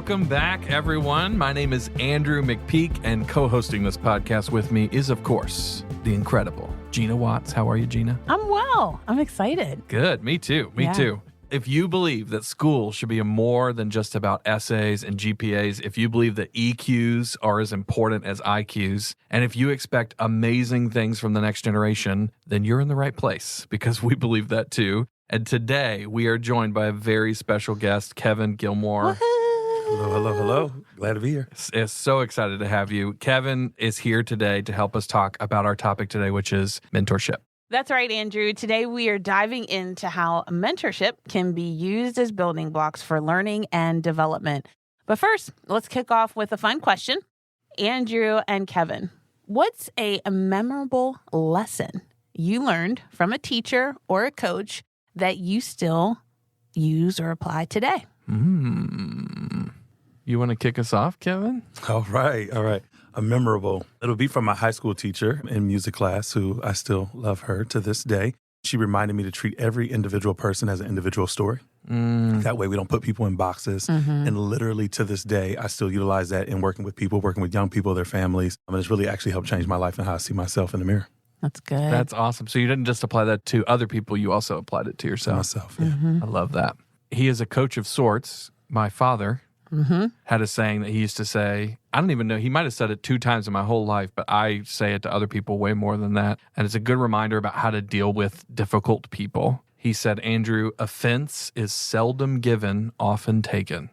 Welcome back, everyone. My name is Andrew McPeak, and co-hosting this podcast with me is, of course, the incredible Gina Watts. How are you, Gina? I'm well. I'm excited. Good. Me too. Me too. If you believe that school should be more than just about essays and GPAs, if you believe that EQs are as important as IQs, and if you expect amazing things from the next generation, then you're in the right place, because we believe that too. And today we are joined by a very special guest, Kevin Gilmore. Hello. Glad to be here. Is so excited to have you. Kevin is here today to help us talk about our topic today, which is mentorship. That's right, Andrew. Today we are diving into how mentorship can be used as building blocks for learning and development. But first, let's kick off with a fun question. Andrew and Kevin, what's a memorable lesson you learned from a teacher or a coach that you still use or apply today? You want to kick us off, Kevin? All right. A memorable. It'll be from my high school teacher in music class, who I still love her to this day. She reminded me to treat every individual person as an individual story. That way we don't put people in boxes. And literally to this day, I still utilize that in working with people, working with young people, their families. And it's really actually helped change my life and how I see myself in the mirror. That's good. That's awesome. So you didn't just apply that to other people, you also applied it to yourself. Myself, yeah. I love that. He is a coach of sorts. My father had a saying that he used to say, I don't even know, he might have said it 2 times in my whole life, but I say it to other people way more than that. And it's a good reminder about how to deal with difficult people. He said, Andrew, offense is seldom given, often taken.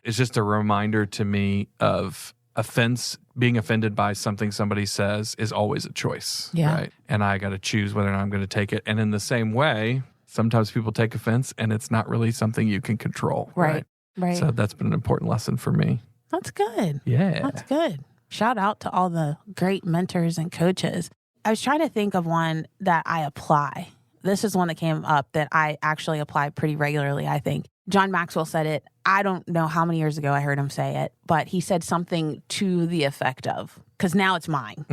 It's just a reminder to me of offense, being offended by something somebody says is always a choice, right? And I got to choose whether or not I'm going to take it. And in the same way, sometimes people take offense and it's not really something you can control, right? So that's been an important lesson for me. That's good. Yeah. That's good. Shout out to all the great mentors and coaches. I was trying to think of one that I apply. This is one that came up that I actually apply pretty regularly, I think. John Maxwell said it. I don't know how many years ago I heard him say it, but he said something to the effect of, because now it's mine.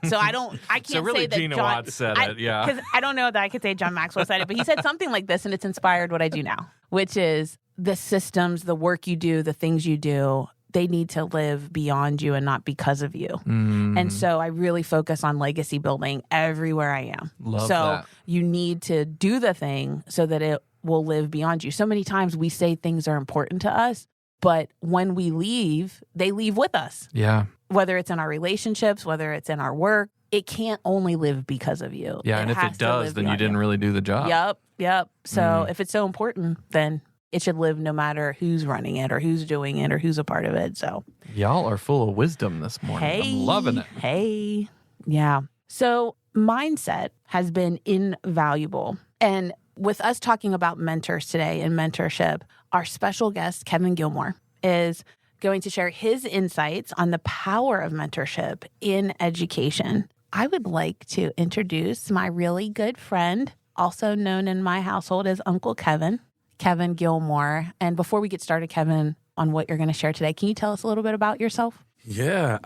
So I can't so really say that Gina John Watts said it, yeah. Because I don't know that I could say John Maxwell said it, but he said something like this, and it's inspired what I do now, which is the systems, the work you do, the things you do, they need to live beyond you and not because of you. And so I really focus on legacy building everywhere I am. Love so that. You need to do the thing so that it will live beyond you. So many times we say things are important to us, but when we leave, they leave with us. Yeah. Whether it's in our relationships, whether it's in our work, it can't only live because of you. Yeah, and if it does, then you didn't really do the job. Yep. So if it's so important, then it should live no matter who's running it or who's doing it or who's a part of it. So y'all are full of wisdom this morning. I'm loving it. Yeah. So mindset has been invaluable. And with us talking about mentors today and mentorship, our special guest, Kevin Gilmore, is going to share his insights on the power of mentorship in education. I would like to introduce my really good friend, also known in my household as Uncle Kevin Gilmore. And before we get started, Kevin, on what you're going to share today, can you tell us a little bit about yourself? Yeah,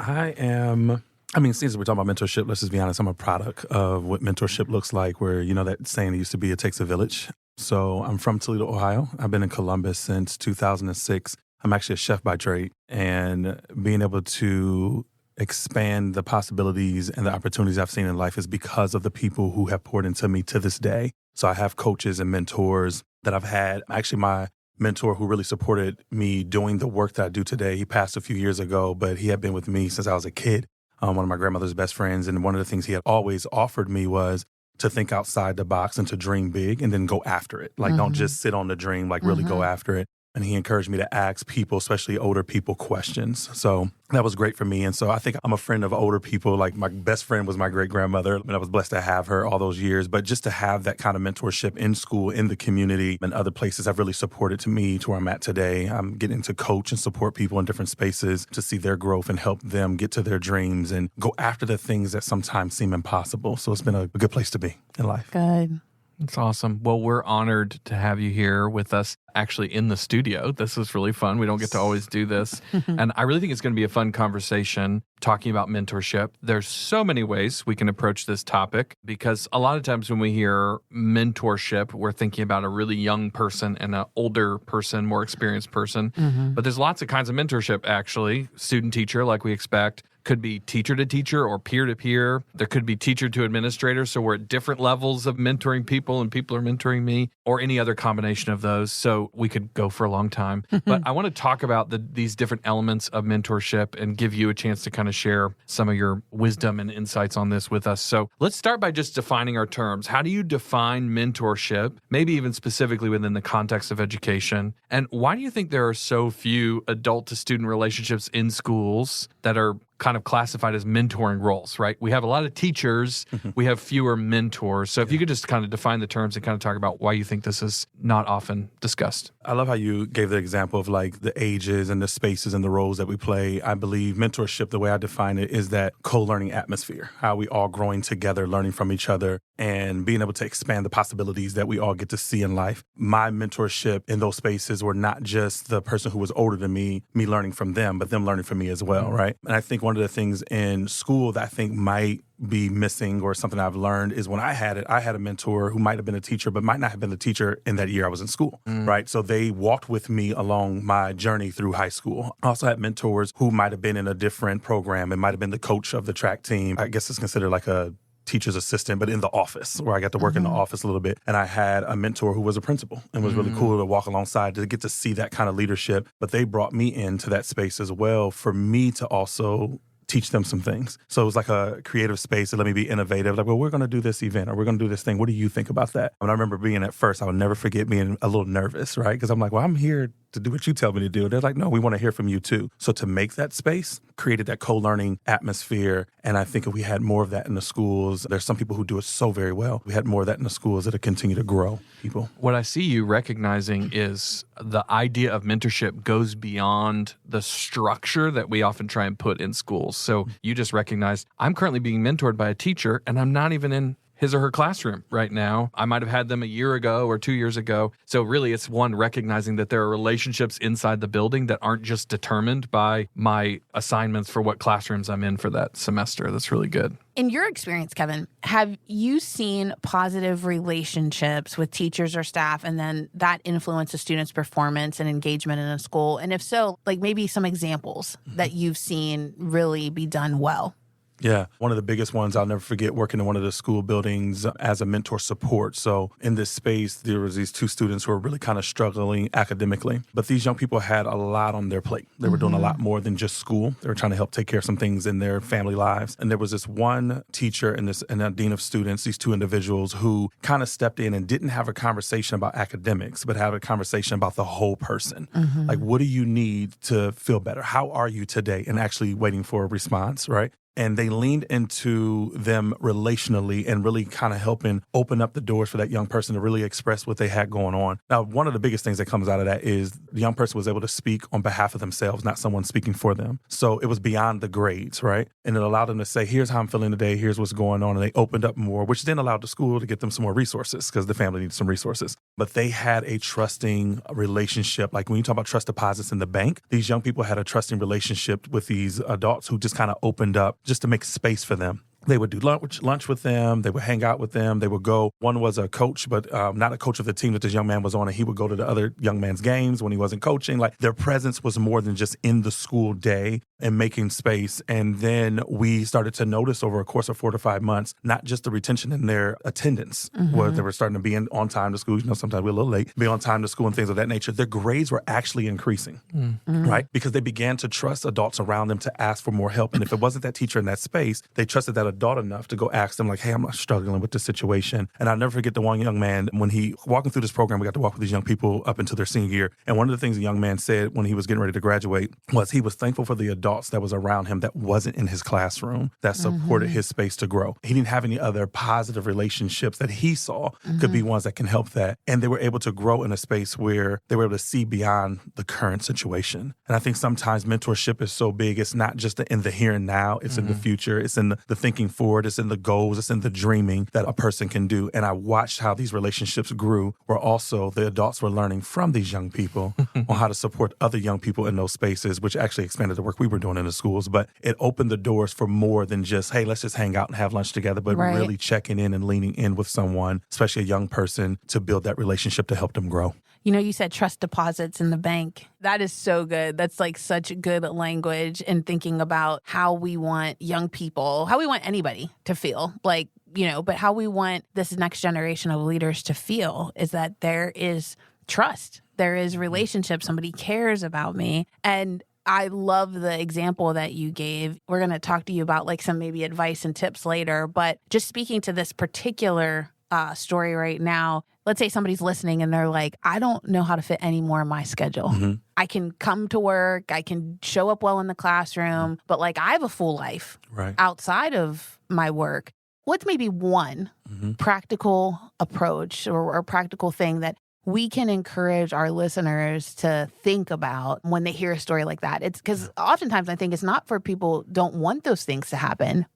since we're talking about mentorship, let's just be honest, I'm a product of what mentorship looks like, where, that saying used to be, it takes a village. So I'm from Toledo, Ohio. I've been in Columbus since 2006. I'm actually a chef by trade, and being able to expand the possibilities and the opportunities I've seen in life is because of the people who have poured into me to this day. So I have coaches and mentors that I've had. Actually, my mentor who really supported me doing the work that I do today, he passed a few years ago, but he had been with me since I was a kid. One of my grandmother's best friends. And one of the things he had always offered me was to think outside the box and to dream big and then go after it. Like, don't just sit on the dream, like really go after it. And he encouraged me to ask people, especially older people, questions. So that was great for me. And so I think I'm a friend of older people. Like, my best friend was my great-grandmother, and I was blessed to have her all those years. But just to have that kind of mentorship in school, in the community, and other places have really supported to me to where I'm at today. I'm getting to coach and support people in different spaces to see their growth and help them get to their dreams and go after the things that sometimes seem impossible. So it's been a good place to be in life. Good. That's awesome. Well, we're honored to have you here with us. actually in the studio. This is really fun. We don't get to always do this. And I really think it's going to be a fun conversation talking about mentorship. There's so many ways we can approach this topic because a lot of times when we hear mentorship, we're thinking about a really young person and an older person, more experienced person. But there's lots of kinds of mentorship, actually. Student teacher, like we expect. Could be teacher to teacher or peer to peer. There could be teacher to administrator. So we're at different levels of mentoring people and people are mentoring me, or any other combination of those. So we could go for a long time. But I want to talk about these different elements of mentorship and give you a chance to kind of share some of your wisdom and insights on this with us. So let's start by just defining our terms. How do you define mentorship, maybe even specifically within the context of education? And why do you think there are so few adult to student relationships in schools that are kind of classified as mentoring roles, right? We have a lot of teachers, we have fewer mentors. So if you could just kind of define the terms and kind of talk about why you think this is not often discussed. I love how you gave the example of like the ages and the spaces and the roles that we play. I believe mentorship, the way I define it, is that co-learning atmosphere, how we all growing together, learning from each other, and being able to expand the possibilities that we all get to see in life. My mentorship in those spaces were not just the person who was older than me learning from them, but them learning from me as well, right? And I think one of the things in school that I think might be missing or something I've learned is when I had a mentor who might have been a teacher, but might not have been the teacher in that year I was in school, right? So they walked with me along my journey through high school. I also had mentors who might have been in a different program. It might have been the coach of the track team. I guess it's considered like a teacher's assistant, but in the office, where I got to work in the office a little bit. And I had a mentor who was a principal and was really cool to walk alongside to get to see that kind of leadership. But they brought me into that space as well for me to also teach them some things. So it was like a creative space to let me be innovative. Like, well, we're going to do this event or we're going to do this thing. What do you think about that? And I remember being at first, I would never forget being a little nervous, right? Because I'm like, well, I'm here to do what you tell me to do. They're like, no, we want to hear from you too. So to make that space, created that co-learning atmosphere. And I think if we had more of that in the schools, there's some people who do it so very well. We had more of that in the schools, it'll continue to grow people. What I see you recognizing is the idea of mentorship goes beyond the structure that we often try and put in schools. So you just recognized, I'm currently being mentored by a teacher and I'm not even in his or her classroom right now. I might have had them a year ago or 2 years ago. So really it's one, recognizing that there are relationships inside the building that aren't just determined by my assignments for what classrooms I'm in for that semester. That's really good. In your experience, Kevin, have you seen positive relationships with teachers or staff and then that influences students' performance and engagement in a school? And if so, like maybe some examples that you've seen really be done well. Yeah. One of the biggest ones I'll never forget, working in one of the school buildings as a mentor support. So in this space, there was these two students who were really kind of struggling academically. But these young people had a lot on their plate. They were doing a lot more than just school. They were trying to help take care of some things in their family lives. And there was this one teacher and a dean of students, these two individuals who kind of stepped in and didn't have a conversation about academics, but have a conversation about the whole person. Like, what do you need to feel better? How are you today? And actually waiting for a response, right? And they leaned into them relationally and really kind of helping open up the doors for that young person to really express what they had going on. Now, one of the biggest things that comes out of that is the young person was able to speak on behalf of themselves, not someone speaking for them. So it was beyond the grades, right? And it allowed them to say, here's how I'm feeling today, here's what's going on. And they opened up more, which then allowed the school to get them some more resources because the family needs some resources. But they had a trusting relationship. Like when you talk about trust deposits in the bank, these young people had a trusting relationship with these adults who just kind of opened up just to make space for them. They would do lunch with them. They would hang out with them. They would go. One was a coach, but not a coach of the team that this young man was on. And he would go to the other young man's games when he wasn't coaching. Like their presence was more than just in the school day and making space. And then we started to notice over a course of 4 to 5 months, not just the retention in their attendance, where they were starting to be on time to school. You know, sometimes we're a little late, be on time to school and things of that nature. Their grades were actually increasing, right? Because they began to trust adults around them to ask for more help. And if it wasn't that teacher in that space, they trusted that adult enough to go ask them like, hey, I'm not struggling with this situation. And I'll never forget the one young man, when he walking through this program, we got to walk with these young people up into their senior year. And one of the things the young man said when he was getting ready to graduate was he was thankful for the adult adults that was around him that wasn't in his classroom that supported his space to grow. He didn't have any other positive relationships that he saw could be ones that can help that. And they were able to grow in a space where they were able to see beyond the current situation. And I think sometimes mentorship is so big, it's not just in the here and now, it's in the future, it's in the thinking forward, it's in the goals, it's in the dreaming that a person can do. And I watched how these relationships grew, where also the adults were learning from these young people on how to support other young people in those spaces, which actually expanded the work we were doing in the schools. But it opened the doors for more than just, hey, let's just hang out and have lunch together, but really checking in and leaning in with someone, especially a young person, to build that relationship to help them grow. You know, you said trust deposits in the bank. That is so good. That's like such good language in thinking about how we want young people, how we want anybody to feel like, you know, but how we want this next generation of leaders to feel is that there is trust. There is relationship. Somebody cares about me. And I love the example that you gave. We're going to talk to you about like some maybe advice and tips later, but just speaking to this particular story right now, let's say somebody's listening and they're like, I don't know how to fit any more in my schedule. I can come to work, I can show up well in the classroom, but like I have a full life outside of my work. What's maybe one practical approach or practical thing that we can encourage our listeners to think about when they hear a story like that? It's because oftentimes I think it's not for people who don't want those things to happen.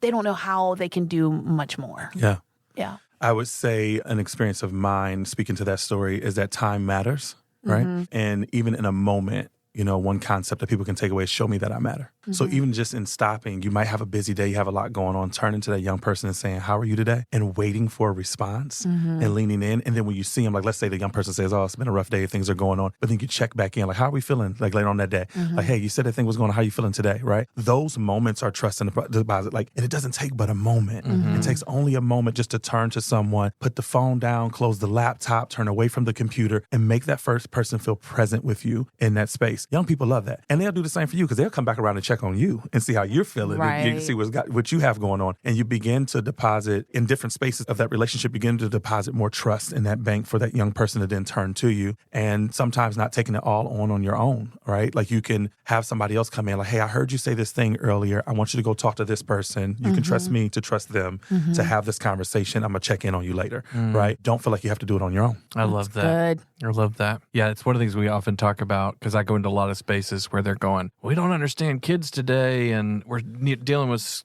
They don't know how they can do much more. Yeah. I would say an experience of mine, speaking to that story, is that time matters, right? And even in a moment, you know, one concept that people can take away is show me that I matter. So even just in stopping, you might have a busy day, you have a lot going on, turning to that young person and saying, how are you today? And waiting for a response and leaning in. And then when you see them, like let's say the young person says, oh, it's been a rough day, things are going on. But then you check back in, like, how are we feeling? Like later on that day, like, hey, you said that thing was going on, how are you feeling today, right? Those moments are trust and deposit. Like, and it doesn't take but a moment. It takes only a moment just to turn to someone, put the phone down, close the laptop, turn away from the computer, and make that first person feel present with you in that space. Young people love that. And they'll do the same for you because they'll come back around and check on you and see how you're feeling. Right. You can see what you have going on. And you begin to deposit in different spaces of that relationship, begin to deposit more trust in that bank for that young person to then turn to you. And sometimes not taking it all on your own, right? Like you can have somebody else come in like, hey, I heard you say this thing earlier. I want you to go talk to this person. You can trust me to trust them to have this conversation. I'm going to check in on you later, right? Don't feel like you have to do it on your own. I love that. Good. I love that. Yeah, it's one of the things we often talk about because I go into a lot of spaces where they're going, we don't understand kids today and we're dealing with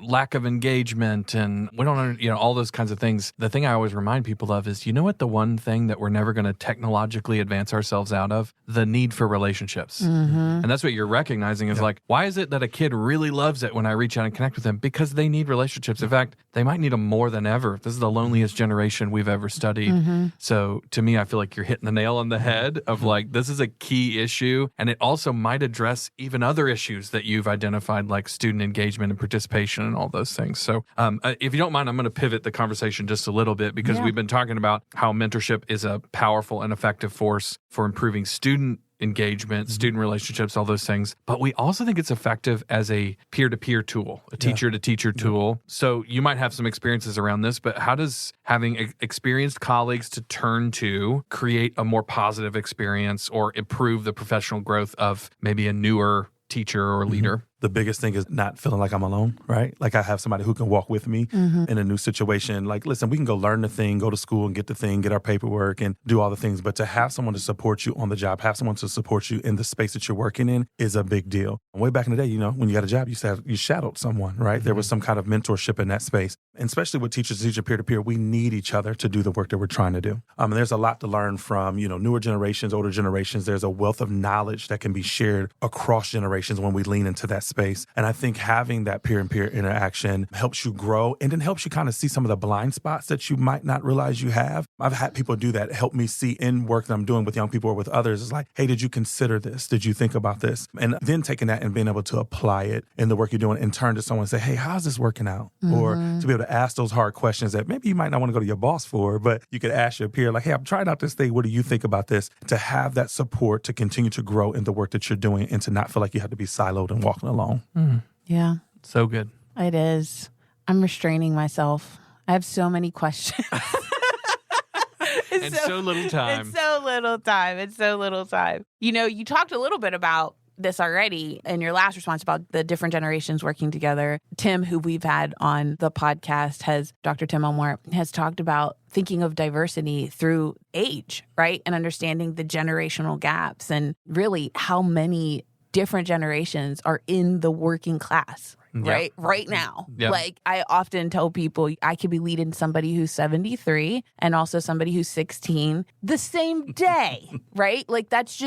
lack of engagement and we don't, all those kinds of things. The thing I always remind people of is, you know what, the one thing that we're never going to technologically advance ourselves out of? The need for relationships. And that's what you're recognizing is like, why is it that a kid really loves it when I reach out and connect with them? Because they need relationships. In fact, they might need them more than ever. This is the loneliest generation we've ever studied. So to me, I feel like you're hitting the nail on the head of like, this is a key issue. And it also might address even other issues that you've identified, like student engagement and participation and all those things. So if you don't mind, I'm going to pivot the conversation just a little bit because we've been talking about how mentorship is a powerful and effective force for improving student engagement, student relationships, all those things. But we also think it's effective as a peer-to-peer tool, a teacher-to-teacher tool. So you might have some experiences around this, but how does having experienced colleagues to turn to create a more positive experience or improve the professional growth of maybe a newer teacher or leader? The biggest thing is not feeling like I'm alone, right? Like I have somebody who can walk with me in a new situation. Like, listen, we can go learn the thing, go to school and get the thing, get our paperwork and do all the things. But to have someone to support you on the job, have someone to support you in the space that you're working in is a big deal. Way back in the day, when you got a job, you shadowed someone, right? There was some kind of mentorship in that space. And especially with teachers to teacher, peer-to-peer, we need each other to do the work that we're trying to do. And there's a lot to learn from, newer generations, older generations. There's a wealth of knowledge that can be shared across generations when we lean into that space. And I think having that peer-and-peer interaction helps you grow and then helps you kind of see some of the blind spots that you might not realize you have. I've had people do that, help me see in work that I'm doing with young people or with others. It's like, hey, did you consider this? Did you think about this? And then taking that and being able to apply it in the work you're doing and turn to someone and say, hey, how's this working out? Or to be able to ask those hard questions that maybe you might not want to go to your boss for, but you could ask your peer, like, hey, I'm trying out this thing. What do you think about this? To have that support to continue to grow in the work that you're doing and to not feel like you have to be siloed and walking alone. Yeah. So good. It is. I'm restraining myself. I have so many questions. So little time. It's so little time. You talked a little bit about this already in your last response about the different generations working together. Tim, who we've had on the podcast, Dr. Tim Elmore, has talked about thinking of diversity through age, right? And understanding the generational gaps and really how many different generations are in the working class. Right? Right now. Yep. Like I often tell people I could be leading somebody who's 73 and also somebody who's 16 the same day, right? Like that's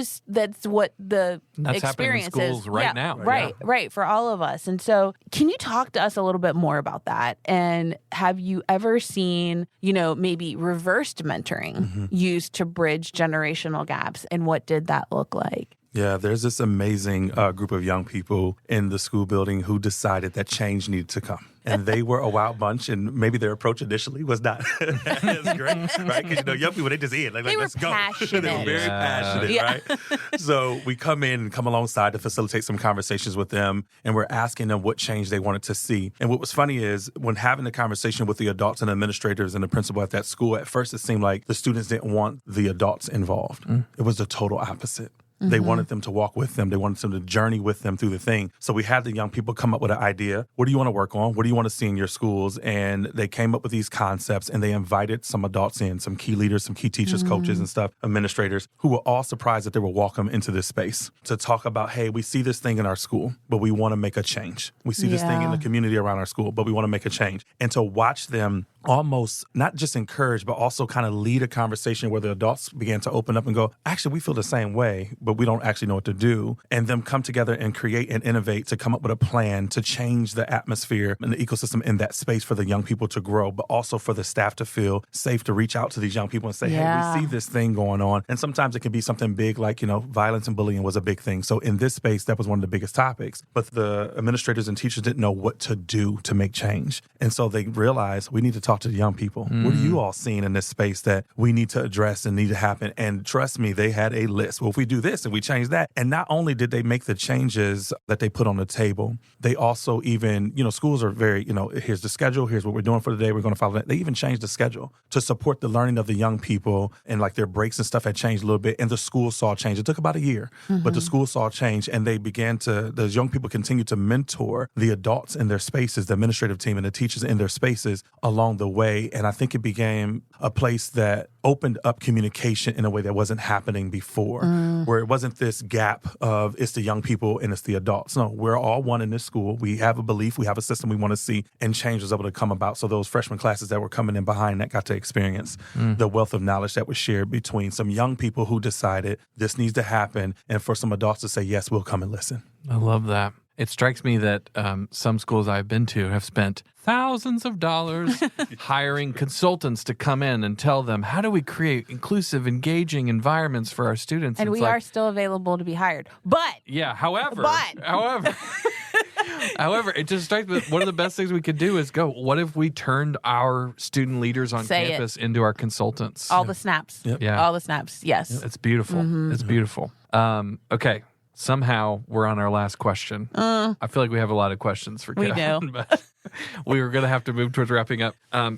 what the that's experience happening in schools is. right now. Right. For all of us. And so can you talk to us a little bit more about that? And have you ever seen, maybe reversed mentoring used to bridge generational gaps? And what did that look like? Yeah, there's this amazing group of young people in the school building who decided that change needed to come. And they were a wild bunch, and maybe their approach initially was not as great, right? Because, young people, they just in. Like, let's go. Passionate. They were very passionate, right? So we come alongside to facilitate some conversations with them, and we're asking them what change they wanted to see. And what was funny is when having the conversation with the adults and administrators and the principal at that school, at first it seemed like the students didn't want the adults involved. It was the total opposite. They wanted them to walk with them. They wanted them to journey with them through the thing. So we had the young people come up with an idea. What do you want to work on? What do you want to see in your schools? And they came up with these concepts, and they invited some adults in, some key leaders, some key teachers, coaches and stuff, administrators, who were all surprised that they were welcome into this space to talk about, hey, we see this thing in our school, but we want to make a change. We see this thing in the community around our school, but we want to make a change. And to watch them almost not just encourage, but also kind of lead a conversation where the adults began to open up and go, actually, we feel the same way, but we don't actually know what to do. And them come together and create and innovate to come up with a plan to change the atmosphere and the ecosystem in that space for the young people to grow, but also for the staff to feel safe to reach out to these young people and say, hey, we see this thing going on. And sometimes it can be something big like, violence and bullying was a big thing. So in this space, that was one of the biggest topics. But the administrators and teachers didn't know what to do to make change. And so they realized we need to talk to the young people. What are you all seeing in this space that we need to address and need to happen? And trust me, they had a list. Well, if we do this and we change that. And not only did they make the changes that they put on the table, they also even, schools are very, here's the schedule, here's what we're doing for the day, we're going to follow that. They even changed the schedule to support the learning of the young people, and like their breaks and stuff had changed a little bit. And the school saw change. It took about a year, but the school saw change, and they began to, those young people continued to mentor the adults in their spaces, the administrative team and the teachers in their spaces along the way. And I think it became a place that opened up communication in a way that wasn't happening before, where it wasn't this gap of it's the young people and it's the adults. No, we're all one in this school. We have a belief, we have a system we want to see, and change was able to come about. So those freshman classes that were coming in behind that got to experience the wealth of knowledge that was shared between some young people who decided this needs to happen, and for some adults to say, yes, we'll come and listen. I love that. It strikes me that some schools I've been to have spent thousands of dollars hiring consultants to come in and tell them, how do we create inclusive, engaging environments for our students? And we are still available to be hired. But. Yeah, however, it just strikes me that one of the best things we could do is go, what if we turned our student leaders on campus into our consultants? All the snaps. Yep. Yeah. All the snaps, yes. It's beautiful. It's beautiful. Okay. Somehow we're on our last question. I feel like we have a lot of questions for Kevin. We do. But we were going to have to move towards wrapping up.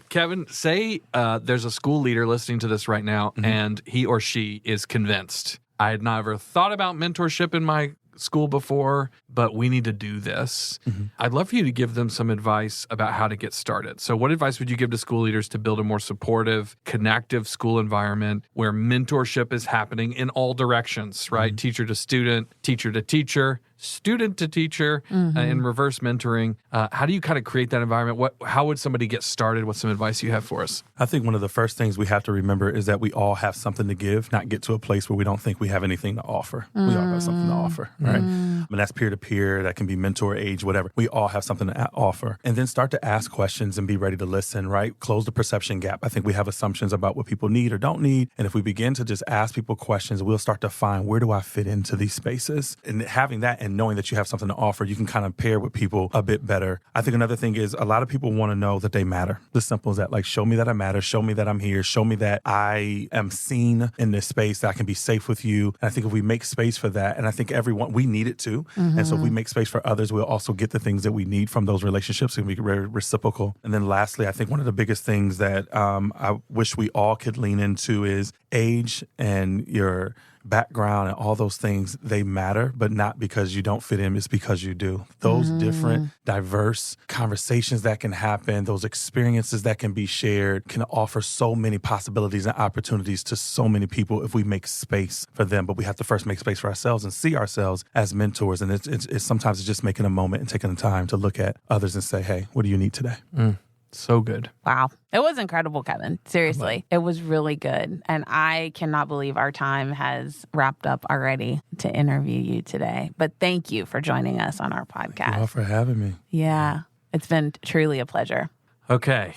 Kevin, say there's a school leader listening to this right now, and he or she is convinced, I had never thought about mentorship in my school before, but we need to do this. I'd love for you to give them some advice about how to get started. So what advice would you give to school leaders to build a more supportive, connective school environment where mentorship is happening in all directions, right? Teacher to student, teacher to teacher, student to teacher, in reverse mentoring. How do you kind of create that environment? How would somebody get started? What's some advice you have for us? I think one of the first things we have to remember is that we all have something to give, not get to a place where we don't think we have anything to offer. We all have something to offer, right? I mean, that's peer-to-peer, that can be mentor, age, whatever. We all have something to offer. And then start to ask questions and be ready to listen, right? Close the perception gap. I think we have assumptions about what people need or don't need. And if we begin to just ask people questions, we'll start to find, where do I fit into these spaces? And having that and knowing that you have something to offer, you can kind of pair with people a bit better. I think another thing is a lot of people want to know that they matter. The simple as that, like, show me that I matter, show me that I'm here, show me that I am seen in this space, that I can be safe with you. And I think if we make space for that, and I think everyone, we need it too. And so if we make space for others, we'll also get the things that we need from those relationships, and be very reciprocal. And then lastly, I think one of the biggest things that I wish we all could lean into is age and your background and all those things, they matter, but not because you don't fit in, it's because you do. Those different, diverse conversations that can happen, those experiences that can be shared can offer so many possibilities and opportunities to so many people if we make space for them. But we have to first make space for ourselves and see ourselves as mentors. And it's sometimes it's just making a moment and taking the time to look at others and say, hey, what do you need today? So good. Wow. It was incredible, Kevin. Seriously. It was really good. And I cannot believe our time has wrapped up already to interview you today. But thank you for joining us on our podcast. Thank you all for having me. Yeah. It's been truly a pleasure. Okay.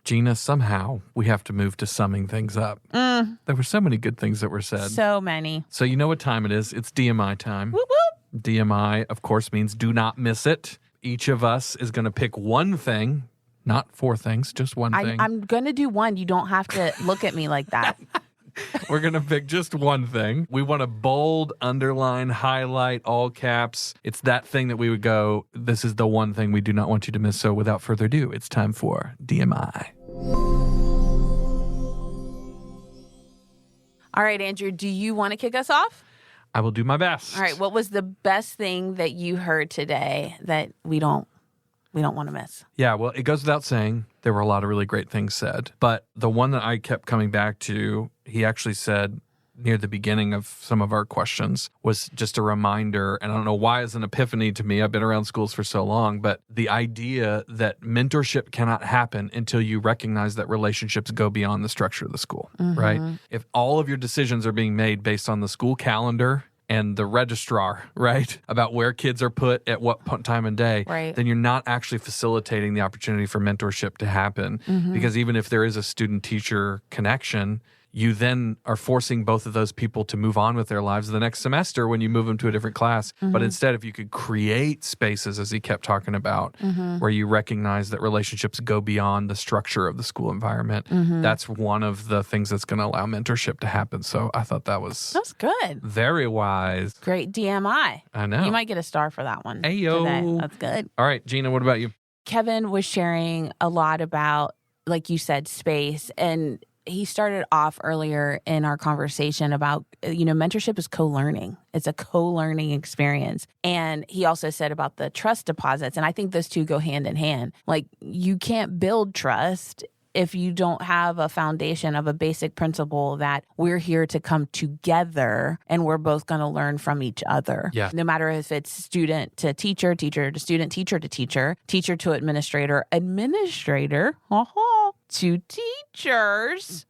Gina, somehow we have to move to summing things up. There were so many good things that were said. So many. So you know what time it is. It's DMI time. Whoop, whoop. DMI, of course, means do not miss it. Each of us is going to pick one thing. Not 4 things, just one thing. I'm going to do one. You don't have to look at me like that. We're going to pick just one thing. We want to bold, underline, highlight, all caps. It's that thing that we would go, this is the one thing we do not want you to miss. So without further ado, it's time for DMI. All right, Andrew, do you want to kick us off? I will do my best. All right, what was the best thing that you heard today that we don't want to miss? Yeah, well, it goes without saying, there were a lot of really great things said. But the one that I kept coming back to, he actually said near the beginning of some of our questions, was just a reminder, and I don't know why it's an epiphany to me. I've been around schools for so long, but the idea that mentorship cannot happen until you recognize that relationships go beyond the structure of the school, right? If all of your decisions are being made based on the school calendar and the registrar, right, about where kids are put at what time and day, right, then you're not actually facilitating the opportunity for mentorship to happen. Because even if there is a student-teacher connection, you then are forcing both of those people to move on with their lives the next semester when you move them to a different class. But instead, if you could create spaces, as he kept talking about, where you recognize that relationships go beyond the structure of the school environment, that's one of the things that's going to allow mentorship to happen. So I thought that's good. Very wise. Great DMI. I know. You might get a star for that one. Ayo. Today. That's good. All right, Gina, what about you? Kevin was sharing a lot about, like you said, space. And he started off earlier in our conversation about, mentorship is co-learning. It's a co-learning experience. And he also said about the trust deposits. And I think those two go hand in hand. Like, you can't build trust if you don't have a foundation of a basic principle that we're here to come together and we're both going to learn from each other. Yeah. No matter if it's student to teacher, teacher to student, teacher to teacher, teacher to administrator, administrator to teachers,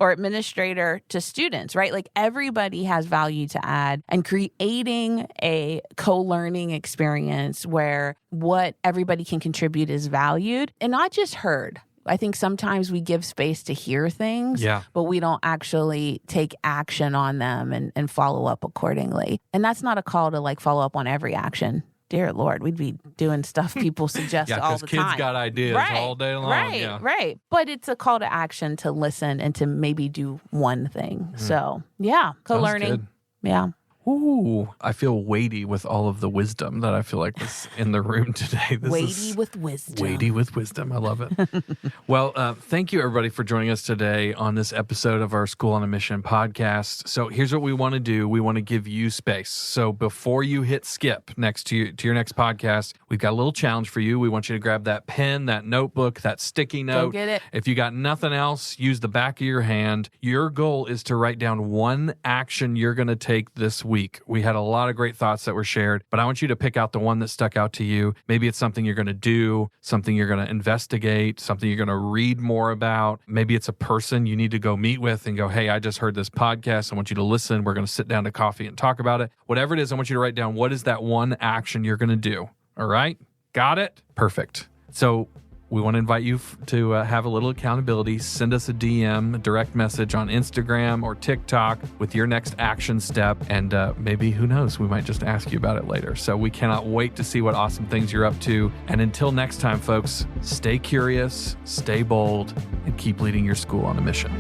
or administrator to students, right? Like, everybody has value to add, and creating a co-learning experience where what everybody can contribute is valued and not just heard. I think sometimes we give space to hear things, but we don't actually take action on them and follow up accordingly. And that's not a call to follow up on every action. Dear Lord, we'd be doing stuff people suggest all the time. Yeah, because kids got ideas all day long. Right. But it's a call to action to listen and to maybe do one thing. So, yeah, co-learning. Yeah. Ooh, I feel weighty with all of the wisdom that I feel like was in the room today. Weighty with wisdom. I love it. Well, thank you, everybody, for joining us today on this episode of our School on a Mission podcast. So here's what we want to do. We want to give you space. So before you hit skip next to your next podcast, we've got a little challenge for you. We want you to grab that pen, that notebook, that sticky note. Go get it. If you got nothing else, use the back of your hand. Your goal is to write down one action you're going to take this week. We had a lot of great thoughts that were shared, but I want you to pick out the one that stuck out to you. Maybe it's something you're going to do, something you're going to investigate, something you're going to read more about. Maybe it's a person you need to go meet with and go, hey, I just heard this podcast. I want you to listen. We're going to sit down to coffee and talk about it. Whatever it is, I want you to write down what is that one action you're going to do. All right? Got it? Perfect. So we want to invite you to have a little accountability. Send us a DM, a direct message on Instagram or TikTok with your next action step. And maybe, who knows, we might just ask you about it later. So we cannot wait to see what awesome things you're up to. And until next time, folks, stay curious, stay bold, and keep leading your school on a mission.